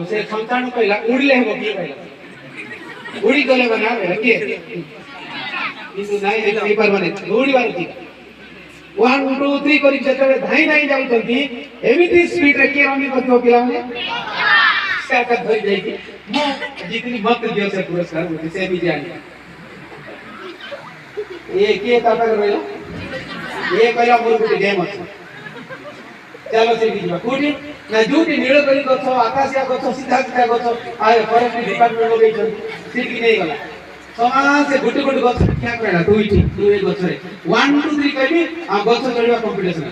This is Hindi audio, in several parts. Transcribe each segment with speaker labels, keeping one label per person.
Speaker 1: से संतान कहला उड़ले हेबो की कहला उड़ी गले बना बेला के किंतु नाही हे पेपर माने उड़ी बार की 1 2 3 करी जतरे धाई धाई जाउतंती एमिति स्पीड रे के रमी करतो पिला ने का धरि जाई की मो जितनी मत दियो से पुरस्कार होते से भी जानी ये के ताता करला ये कहला मोर गुटे गेम अछि चलो से जीवा कोठी ना जूटी नीलकरी गछ आकाशिया गछ सीधा सीधा गछ आए फॉरेस्ट डिपार्टमेंट लोग गई सीट की नहीं गला समाज से गुटे गुटे गछ क्या कहला दुईटी दुई गछ रे 1 2 3 कहली आ गछ चढ़िबा कंपटीशन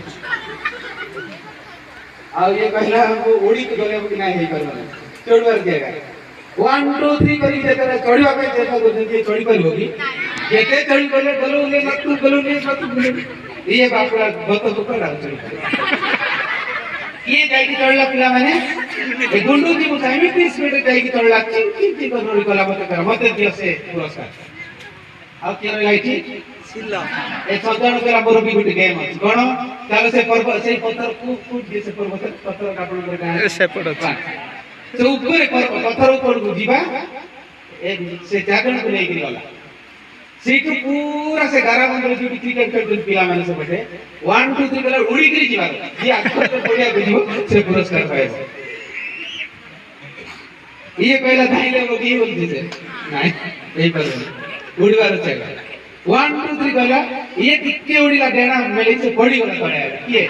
Speaker 1: आ ये कहला हमको ओडी के गले कि नहीं हे करबा चढ़वार देगा 1 2 3 करी जेतरा चढ़िबा पे चेष्टा करते कि चढ़ी परिबो कि जेते चढ़ी गले गलो ले नतु ये बापला गत तो कर चढ़ी ये जाई की चढ़ला पिला माने ए गुंडू की मुसाइमी की स्पीड जाई की चढ़ला चिंची को नोरी कला मत दियो से पुरस्कार आ के लाइटी सिल्ला ए सदन केला मोर भी गुटे गेम अछि कोन चलो से पर्व से पत्थर कूट जे से पर्वत पत्थर काटन कर गाय से पड़ अछि से ऊपर पत्थर ऊपर जीवा ए से जागरण को लेके गला सीट पूरा से 11 बंदर जो क्रिकेट खेलते पिला माने से बटे 1 2 3 कला उड़ी गिरी जीवा जी आखर तो बढ़िया बुझियो से पुरस्कार पाएबो ये कहला धाई लेबो की बोलती से नहीं एई पर उड़ीबार चला 1 2 3 कला ये किके उड़ीला डेना मेली से पड़ी गला तळे किए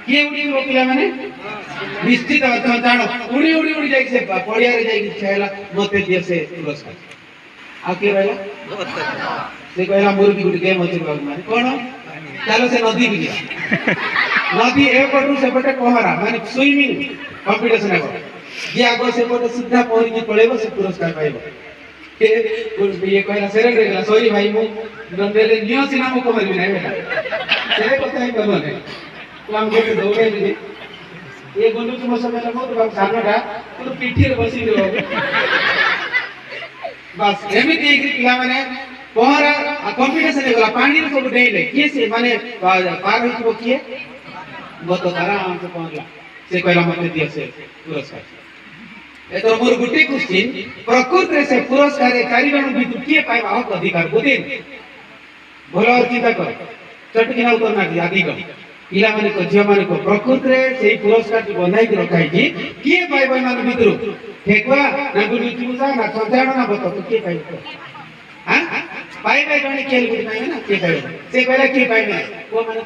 Speaker 1: किए उड़ी पिला माने निश्चित अर्थ जानो उड़ी उड़ी उड़ी जाई से पड़िया रे जाई खेला मते दिए से पुरस्कार आके रहला से कहला मोर भी गुटे गेम अछि बाबू माने कोन चलो से नदी भी नदी ए पटू से पटे पहरा माने स्विमिंग कंपटीशन है जे आगो से पटे सीधा पहरी के पळेबो से पुरस्कार पाइबो के ये कहला सेरेंडर गेला सॉरी भाई मु नंदेले नियो सिना मु को मरबी नै बेटा से কথা हि करबो नै हम गोटे दौड़े दिए ये गुंडू तुम समय लगो तो बाबू सामनेटा तो पीठी रे बसी देबो बस एमिति एक पिला माने पहरा कंपटीशन हे गला पानी रे सब डेले के से माने पार होइबो किए गत आराम से पहुंचला से कहला मते दिए से पुरस्कार ए तो मोर गुटे क्वेश्चन प्रकृति से पुरस्कार ए चारि जन भी किए पाइबा हक अधिकार बुदिन भलो और चिंता कर चटकिना उतर ना आदि का पिला माने को झिया माने को प्रकृति रे सेही पुरस्कार की बंधाई के रखाई जी किए पाइबा मान भितरु ठेकुआ ना गुडी चुसा ना संचारण ना बतो तो के पाइबो हां पाइबा जने खेल गुडी पाइबे ना के पाइबो से कहला के पाइबे वो माने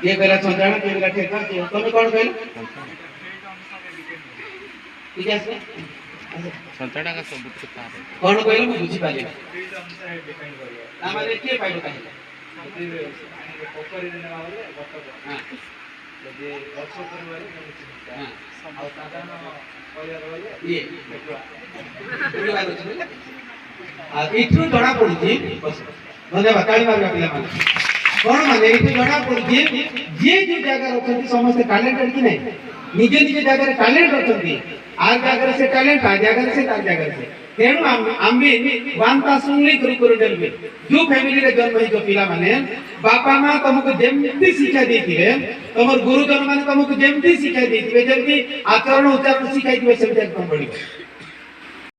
Speaker 1: ये कहला संचारण के कहला ठेकुआ के तुम कोन कहला ठीक है संचारण का सबूत के पास कोन कहला मु बुझी पाले ना माने के पाइबो काहे पोखरी रे ना वाले हां जे गछ करवाले हां आ साधारण परिवार वाले ये परिवार अछि आ इथु जणा पडुची धन्यवाद ताली मारबा पिला माने कोन माने इथु जणा पडुची जे जो जगह रखती समस्त टैलेंटेड कि नहीं निजे निजे जगह टैलेंट रखती आ जगह से टैलेंट आ जगह से तार जगह से तेणु आम्बे वांता सुनली करू करू डलबे जो फैमिली रे जन्म ही जो पिला माने बापा मां तुमको जेमती शिक्षा देथिबे तमर गुरुजन माने तुमको जेमती शिक्षा देथिबे जेमती आचरण उच्चारण शिखाई दिबे सेमती एकदम पडिबो